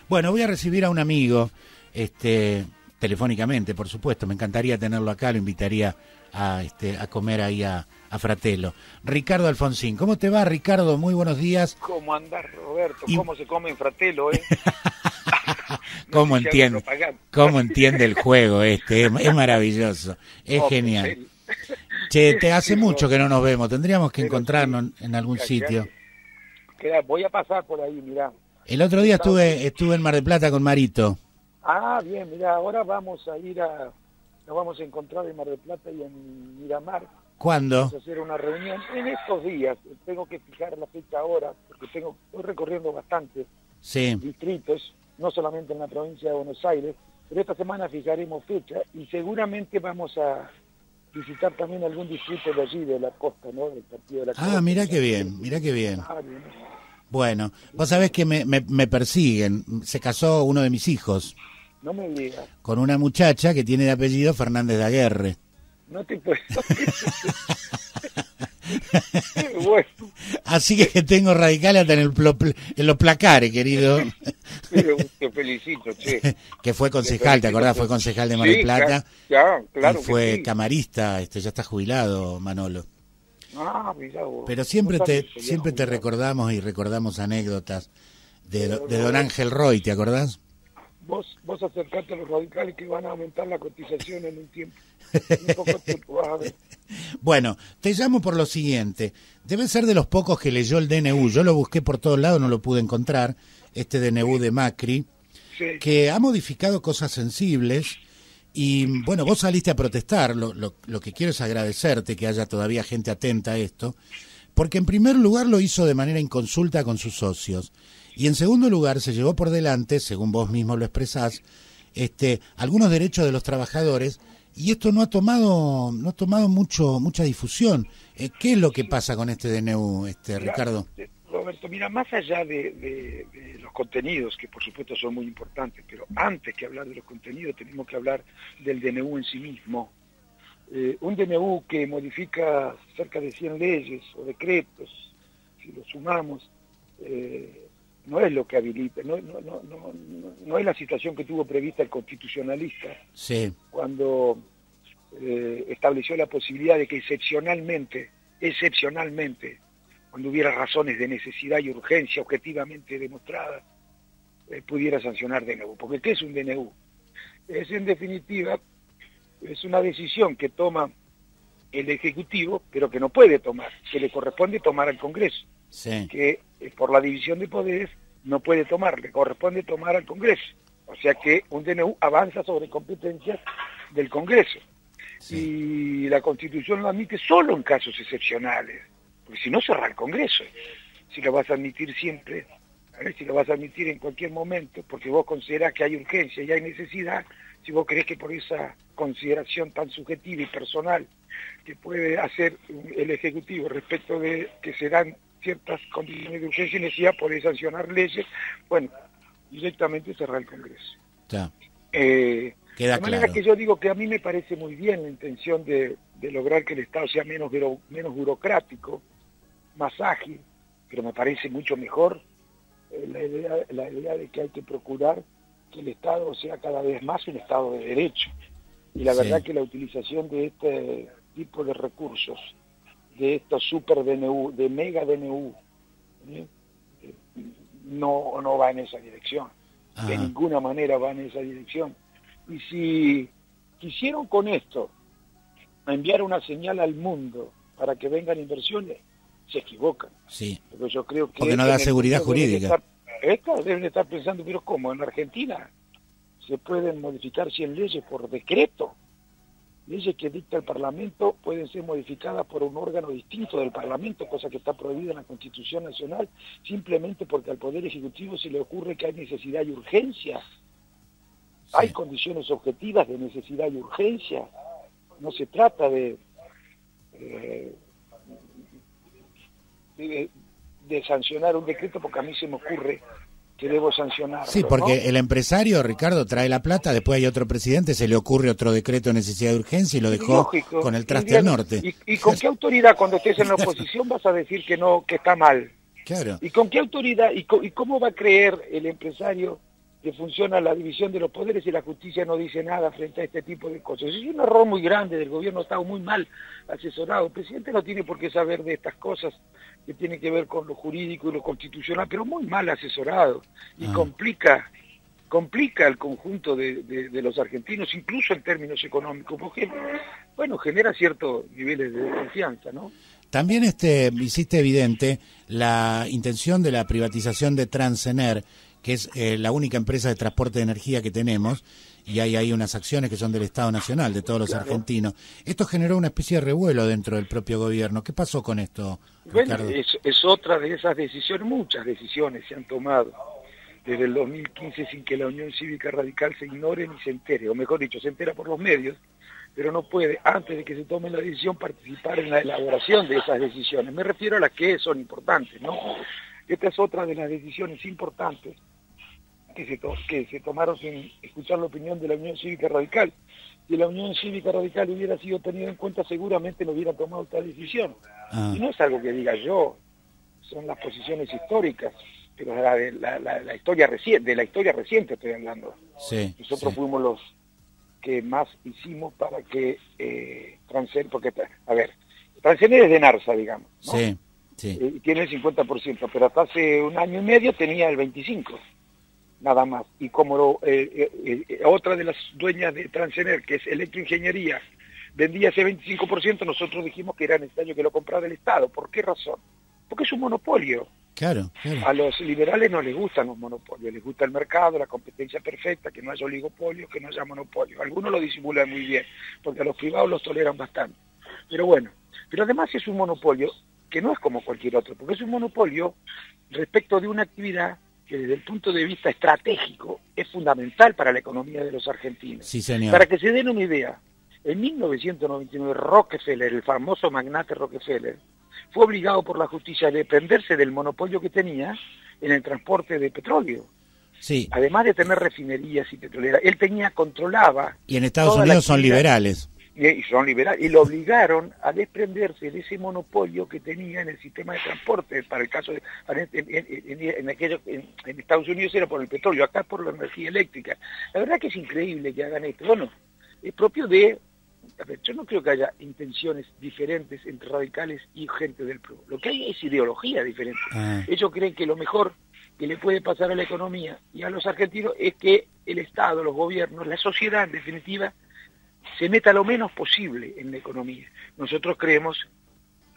Bueno, voy a recibir a un amigo, telefónicamente, por supuesto. Me encantaría tenerlo acá, lo invitaría a comer ahí a Fratello. Ricardo Alfonsín. ¿Cómo te va, Ricardo? Muy buenos días. ¿Cómo andás, Roberto? ¿Cómo se come en Fratello, ¿Cómo entiende el juego este? Es maravilloso, es genial. Che, te hace mucho que no nos vemos, tendríamos que encontrarnos en algún sitio. Voy a pasar por ahí, mirá. El otro día estuve en Mar del Plata con Marito. Ah, bien, mirá, ahora vamos a nos vamos a encontrar en Mar del Plata y en Miramar. ¿Cuándo? Vamos a hacer una reunión en estos días. Tengo que fijar la fecha ahora, porque estoy recorriendo bastantes distritos, no solamente en la provincia de Buenos Aires, pero esta semana fijaremos fecha y seguramente vamos a visitar también algún distrito de allí, de la costa, ¿no? Del partido de la costa. Ah, mirá qué bien, mirá qué bien. Bien. Bueno, vos sabés que me persiguen. Se casó uno de mis hijos. No me digas. Con una muchacha que tiene de apellido Fernández de Aguerre. No te puedo. Bueno. Así que tengo radicales hasta en los placares, querido. Pero te felicito, che. Que fue concejal, ¿te acordás? Fue concejal de Mar del Plata. Claro. Y fue camarista, ya está jubilado, Manolo. Ah, mirá vos. Pero siempre te recordamos y recordamos anécdotas de don Ángel Roy, ¿te acordás? Vos acercate a los radicales que van a aumentar la cotización en un tiempo. En un poco tiempo, vas a ver. Bueno, te llamo por lo siguiente. Debe ser de los pocos que leyó el DNU. Yo lo busqué por todos lados, no lo pude encontrar. Este DNU de Macri, que ha modificado cosas sensibles. Y bueno, vos saliste a protestar. Lo que quiero es agradecerte que haya todavía gente atenta a esto. Porque en primer lugar lo hizo de manera inconsulta con sus socios. Y en segundo lugar se llevó por delante, según vos mismo lo expresás, algunos derechos de los trabajadores. Y esto no ha tomado mucha difusión. ¿Qué es lo que pasa con este DNU, Ricardo? Roberto, mira, más allá de los contenidos, que por supuesto son muy importantes, pero antes que hablar de los contenidos tenemos que hablar del DNU en sí mismo. Un DNU que modifica cerca de 100 leyes o decretos, si lo sumamos, no es lo que habilita, no es la situación que tuvo prevista el constitucionalista cuando estableció la posibilidad de que excepcionalmente, cuando hubiera razones de necesidad y urgencia objetivamente demostradas, pudiera sancionar DNU. Porque ¿qué es un DNU? Es, en definitiva, es una decisión que toma el Ejecutivo, pero que no puede tomar, que le corresponde tomar al Congreso. Que por la división de poderes no puede tomar, le corresponde tomar al Congreso. O sea que un DNU avanza sobre competencias del Congreso. Y la Constitución lo admite solo en casos excepcionales, porque si no cerra el Congreso. Si lo vas a admitir siempre, si lo vas a admitir en cualquier momento, porque vos considerás que hay urgencia y hay necesidad, si vos creés que por esa consideración tan subjetiva y personal que puede hacer el Ejecutivo respecto de que se dan ciertas condiciones de urgencia y necesidad, podés sancionar leyes, bueno, directamente cerrar el Congreso. Queda de manera claro. Que yo digo que a mí me parece muy bien la intención de lograr que el Estado sea menos burocrático, más ágil, pero me parece mucho mejor la idea de que hay que procurar que el Estado sea cada vez más un Estado de derecho. Y la verdad que la utilización de este tipo de recursos, de estos super DNU, de mega DNU, no va en esa dirección. De ninguna manera va en esa dirección. Y si quisieron con esto enviar una señal al mundo para que vengan inversiones, se equivocan. Porque yo creo que porque no da seguridad jurídica. Deben estar pensando, pero ¿cómo? En Argentina se pueden modificar 100 leyes por decreto. Leyes que dicta el Parlamento pueden ser modificadas por un órgano distinto del Parlamento, cosa que está prohibida en la Constitución Nacional, simplemente porque al Poder Ejecutivo se le ocurre que hay necesidad y urgencia. Hay condiciones objetivas de necesidad y urgencia. No se trata de sancionar un decreto porque a mí se me ocurre que debo sancionarlo. Sí, porque ¿no? El empresario, Ricardo, trae la plata, después hay otro presidente, se le ocurre otro decreto de necesidad de urgencia y lo dejó lógico, con el traste al norte. ¿Y con qué autoridad cuando estés en la oposición vas a decir que no, que está mal? Claro. ¿Y con qué autoridad y cómo va a creer el empresario que funciona la división de los poderes y la justicia no dice nada frente a este tipo de cosas. Es un error muy grande del gobierno, ha estado muy mal asesorado. El presidente no tiene por qué saber de estas cosas que tienen que ver con lo jurídico y lo constitucional, pero muy mal asesorado y complica el conjunto de los argentinos, incluso en términos económicos, porque, bueno, genera ciertos niveles de desconfianza, ¿no? También hiciste evidente la intención de la privatización de Transener, que es la única empresa de transporte de energía que tenemos, y hay ahí unas acciones que son del Estado Nacional, de todos los argentinos. Esto generó una especie de revuelo dentro del propio gobierno. ¿Qué pasó con esto, Ricardo? Bueno, es otra de esas decisiones, muchas decisiones se han tomado desde el 2015 sin que la Unión Cívica Radical se ignore ni se entere, o mejor dicho, se entera por los medios, pero no puede, antes de que se tome la decisión, participar en la elaboración de esas decisiones. Me refiero a las que son importantes, ¿no? Esta es otra de las decisiones importantes que se tomaron sin escuchar la opinión de la Unión Cívica Radical. Si la Unión Cívica Radical hubiera sido tenida en cuenta, seguramente no hubiera tomado esta decisión. Y no es algo que diga yo, son las posiciones históricas, pero la historia reciente, de la historia reciente estoy hablando. Sí, nosotros fuimos los que más hicimos para que Transener, porque, a ver, Transener es de Narsa, digamos, ¿no? Sí. Y tiene el 50%, pero hasta hace un año y medio tenía el 25%, nada más. Y como otra de las dueñas de Transener, que es Electroingeniería, vendía ese 25%, nosotros dijimos que era necesario que lo comprara el Estado. ¿Por qué razón? Porque es un monopolio. Claro. A los liberales no les gustan los monopolios, les gusta el mercado, la competencia perfecta, que no haya oligopolios, que no haya monopolios. Algunos lo disimulan muy bien, porque a los privados los toleran bastante. Pero bueno, pero además es un monopolio que no es como cualquier otro, porque es un monopolio respecto de una actividad que desde el punto de vista estratégico es fundamental para la economía de los argentinos. Sí, señor. Para que se den una idea, en 1999 Rockefeller, el famoso magnate Rockefeller, fue obligado por la justicia a desprenderse del monopolio que tenía en el transporte de petróleo. Sí. Además de tener refinerías y petroleras, él controlaba... Y en Estados Unidos son liberales. Y son liberales, y lo obligaron a desprenderse de ese monopolio que tenía en el sistema de transporte. Para el caso de en Estados Unidos era por el petróleo, acá por la energía eléctrica. La verdad que es increíble que hagan esto. Bueno, es propio de... A ver, yo no creo que haya intenciones diferentes entre radicales y gente del PRO. Lo que hay es ideología diferente. Ellos creen que lo mejor que le puede pasar a la economía y a los argentinos es que el Estado, los gobiernos, la sociedad en definitiva, se meta lo menos posible en la economía. Nosotros creemos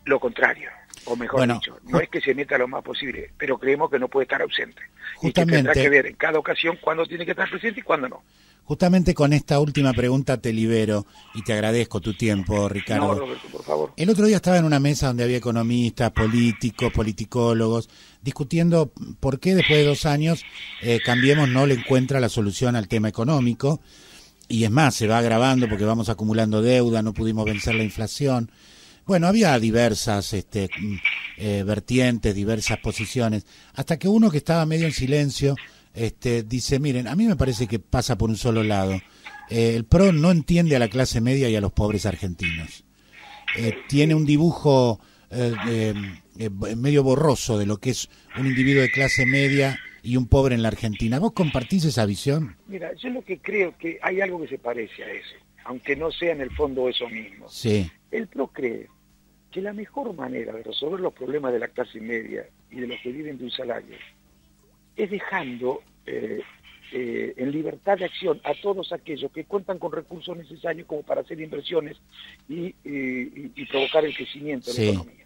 lo contrario, o mejor dicho, no es que se meta lo más posible, pero creemos que no puede estar ausente. Justamente, y que tendrá que ver en cada ocasión cuándo tiene que estar presente y cuándo no. Justamente con esta última pregunta te libero y te agradezco tu tiempo, Ricardo. No, Roberto, por favor. El otro día estaba en una mesa donde había economistas, políticos, politicólogos, discutiendo por qué después de 2 años Cambiemos no le encuentra la solución al tema económico. Y es más, se va agravando porque vamos acumulando deuda, no pudimos vencer la inflación. Bueno, había diversas vertientes, diversas posiciones, hasta que uno que estaba medio en silencio dice, miren, a mí me parece que pasa por un solo lado. El PRO no entiende a la clase media y a los pobres argentinos. Tiene un dibujo medio borroso de lo que es un individuo de clase media y un pobre en la Argentina. ¿Vos compartís esa visión? Mira, yo lo que creo que hay algo que se parece a eso, aunque no sea en el fondo eso mismo. Sí. El PRO cree que la mejor manera de resolver los problemas de la clase media y de los que viven de un salario es dejando en libertad de acción a todos aquellos que cuentan con recursos necesarios como para hacer inversiones y provocar el crecimiento de la economía.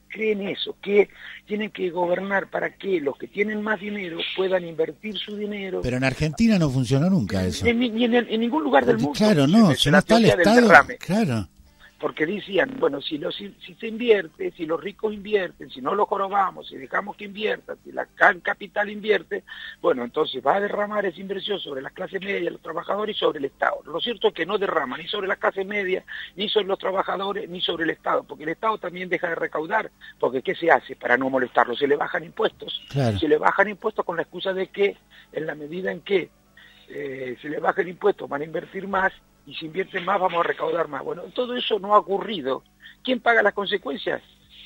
Creen eso, que tienen que gobernar para que los que tienen más dinero puedan invertir su dinero. Pero en Argentina no funcionó nunca eso. En ningún lugar del mundo. Claro, no, si no está el Estado, claro. Porque decían, bueno, si se invierte, si los ricos invierten, si no los jorobamos, si dejamos que inviertan, si la capital invierte, bueno, entonces va a derramar esa inversión sobre las clases medias, los trabajadores y sobre el Estado. Lo cierto es que no derrama ni sobre las clases medias, ni sobre los trabajadores, ni sobre el Estado, porque el Estado también deja de recaudar, porque ¿qué se hace para no molestarlo? Se le bajan impuestos. Claro. Se le bajan impuestos con la excusa de que, en la medida en que se le baja el impuesto, van a invertir más, y si invierten más vamos a recaudar más. Bueno, todo eso no ha ocurrido. ¿Quién paga las consecuencias?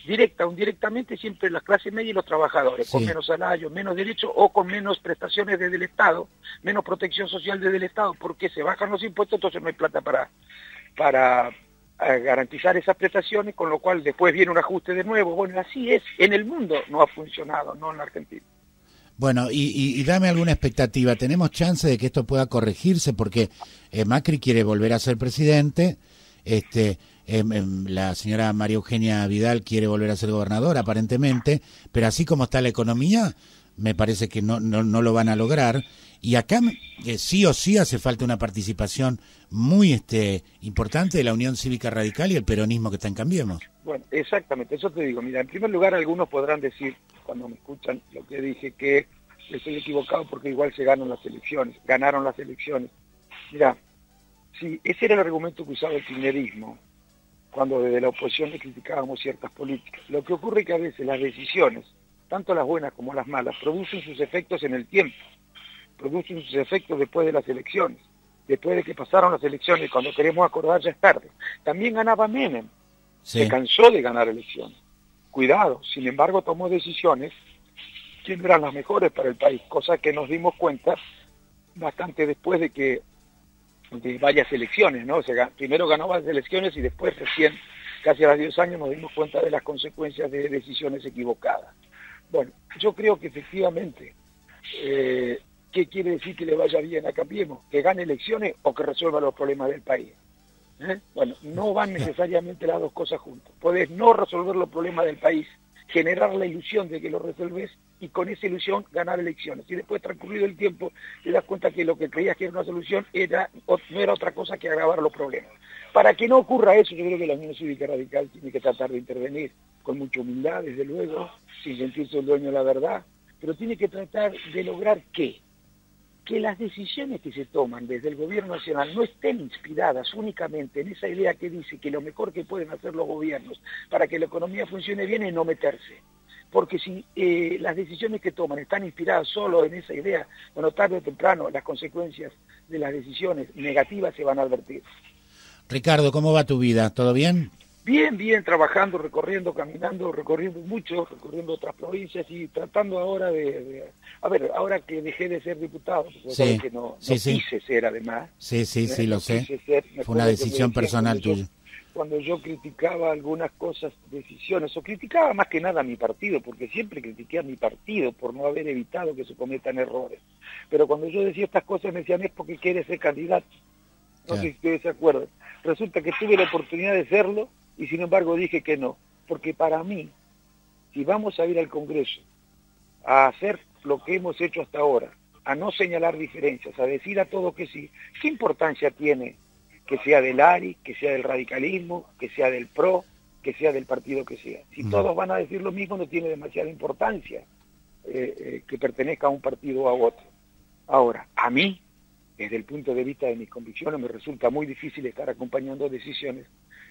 directa o indirectamente, siempre las clases medias y los trabajadores, con menos salario, menos derechos o con menos prestaciones desde el Estado, menos protección social desde el Estado, porque se bajan los impuestos, entonces no hay plata para garantizar esas prestaciones, con lo cual después viene un ajuste de nuevo. Bueno, así es, en el mundo no ha funcionado, no en la Argentina. Bueno, y dame alguna expectativa. ¿Tenemos chance de que esto pueda corregirse? Porque Macri quiere volver a ser presidente, la señora María Eugenia Vidal quiere volver a ser gobernadora, aparentemente, pero así como está la economía, me parece que no lo van a lograr. Y acá sí o sí hace falta una participación muy importante de la Unión Cívica Radical y el peronismo que está en Cambiemos. Bueno, exactamente, eso te digo. Mira, en primer lugar, algunos podrán decir, cuando me escuchan lo que dije, que estoy equivocado porque igual se ganaron las elecciones. Mira, sí, ese era el argumento que usaba el kirchnerismo cuando desde la oposición le criticábamos ciertas políticas. Lo que ocurre es que a veces las decisiones, tanto las buenas como las malas, producen sus efectos en el tiempo, producen sus efectos después de las elecciones, después de que pasaron las elecciones, cuando queremos acordar ya es tarde. También ganaba Menem, se cansó de ganar elecciones. Cuidado, sin embargo tomó decisiones que no eran las mejores para el país, cosa que nos dimos cuenta bastante después de varias elecciones, ¿no? O sea, primero ganó varias elecciones y después recién, casi a los 10 años, nos dimos cuenta de las consecuencias de decisiones equivocadas. Bueno, yo creo que efectivamente, ¿qué quiere decir que le vaya bien a Cambiemos? ¿Que gane elecciones o que resuelva los problemas del país? Bueno, no van necesariamente las dos cosas juntas. Podés no resolver los problemas del país, generar la ilusión de que lo resolvés y con esa ilusión ganar elecciones. Y después, transcurrido el tiempo, te das cuenta que lo que creías que era una solución no era otra cosa que agravar los problemas. Para que no ocurra eso, yo creo que la Unión Cívica Radical tiene que tratar de intervenir con mucha humildad, desde luego, sin sentirse el dueño de la verdad, pero tiene que tratar de lograr que las decisiones que se toman desde el gobierno nacional no estén inspiradas únicamente en esa idea que dice que lo mejor que pueden hacer los gobiernos para que la economía funcione bien es no meterse. Porque si las decisiones que toman están inspiradas solo en esa idea, bueno, tarde o temprano las consecuencias de las decisiones negativas se van a advertir. Ricardo, ¿cómo va tu vida? ¿Todo bien? Bien, trabajando, recorriendo, caminando, recorriendo mucho, recorriendo otras provincias y tratando ahora a ver, ahora que dejé de ser diputado, porque que no quise ser además. Sí, lo sé. Fue una decisión personal tuya. Cuando yo criticaba algunas cosas, decisiones, o criticaba más que nada a mi partido, porque siempre critiqué a mi partido por no haber evitado que se cometan errores. Pero cuando yo decía estas cosas me decían, es porque quieres ser candidato. No sé si ustedes se acuerdan. Resulta que tuve la oportunidad de serlo, y sin embargo dije que no, porque para mí, si vamos a ir al Congreso a hacer lo que hemos hecho hasta ahora, a no señalar diferencias, a decir a todo que sí, ¿qué importancia tiene que sea del ARI, que sea del radicalismo, que sea del PRO, que sea del partido que sea? Si todos van a decir lo mismo, no tiene demasiada importancia que pertenezca a un partido o a otro. Ahora, a mí, desde el punto de vista de mis convicciones, me resulta muy difícil estar acompañando decisiones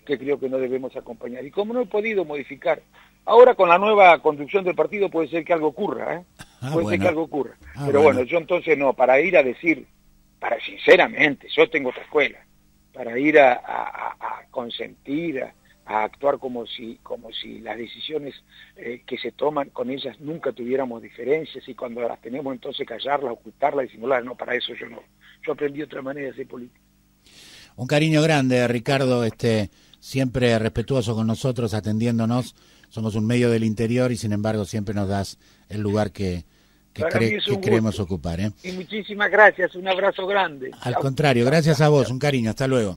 que creo que no debemos acompañar. Y como no he podido modificar, ahora con la nueva conducción del partido puede ser que algo ocurra, ser que algo ocurra. Pero bueno, yo entonces no, para ir a decir, sinceramente, yo tengo otra escuela, para ir a consentir, a actuar como si las decisiones que se toman con ellas nunca tuviéramos diferencias y cuando las tenemos entonces callarlas, ocultarlas, disimular, no, para eso yo no. Yo aprendí otra manera de hacer política. Un cariño grande, Ricardo, siempre respetuoso con nosotros, atendiéndonos. Somos un medio del interior y sin embargo siempre nos das el lugar que queremos ocupar. Y muchísimas gracias, un abrazo grande. Al contrario, gracias a vos, un cariño, hasta luego.